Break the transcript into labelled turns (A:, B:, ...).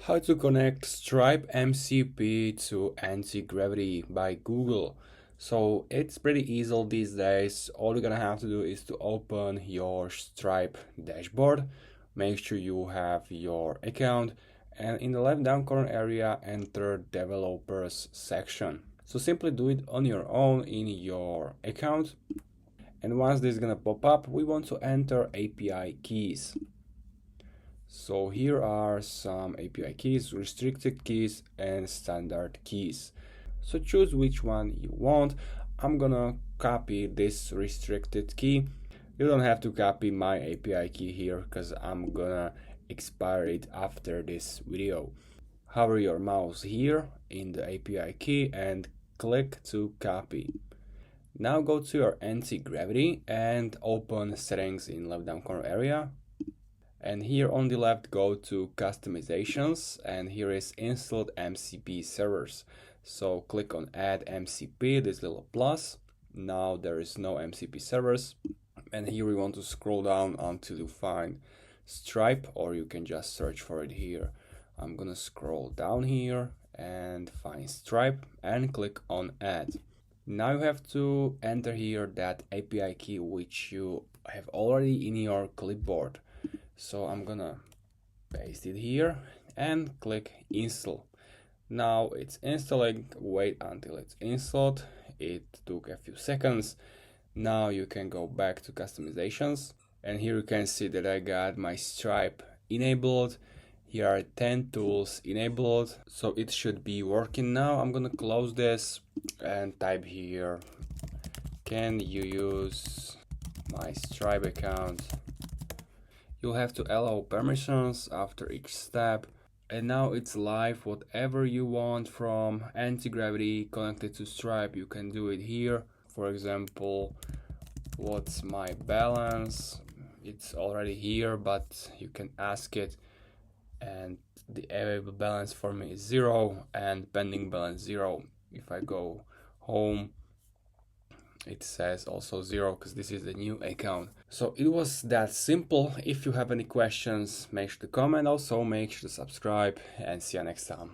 A: How to connect Stripe MCP to Antigravity by Google. So it's pretty easy these days. All you're gonna have to do is to open your Stripe dashboard, make sure you have your account, and in the left down corner area enter developers section. So simply do it on your own in your account, and once this is gonna pop up, we want to enter API keys. So here are some API keys, restricted keys, and standard keys. So choose which one you want. I'm gonna copy this restricted key. You don't have to copy my API key here because I'm gonna expire it after this video. Hover your mouse here in the API key and click to copy. Now go to your Antigravity and open settings in left down corner area. And here on the left, go to customizations, and here is installed MCP servers. So click on add MCP, this little plus. Now there is no MCP servers. And here we want to scroll down until you find Stripe, or you can just search for it here. I'm gonna scroll down here and find Stripe and click on add. Now you have to enter here that API key which you have already in your clipboard. So I'm gonna paste it here and click install. Now it's installing, wait until it's installed. It took a few seconds. Now you can go back to customizations, and here you can see that I got my Stripe enabled. Here are 10 tools enabled, so it should be working now. I'm gonna close this and type here, can you use my Stripe account? You'll have to allow permissions after each step. And now it's live. Whatever you want from Antigravity connected to Stripe, you can do it here. For example, what's my balance? It's already here, but you can ask it. And the available balance for me is 0 and pending balance 0. If I go home, it says also 0 because this is the new account. So it was that simple. If you have any questions, make sure to comment, also make sure to subscribe, and see you next time.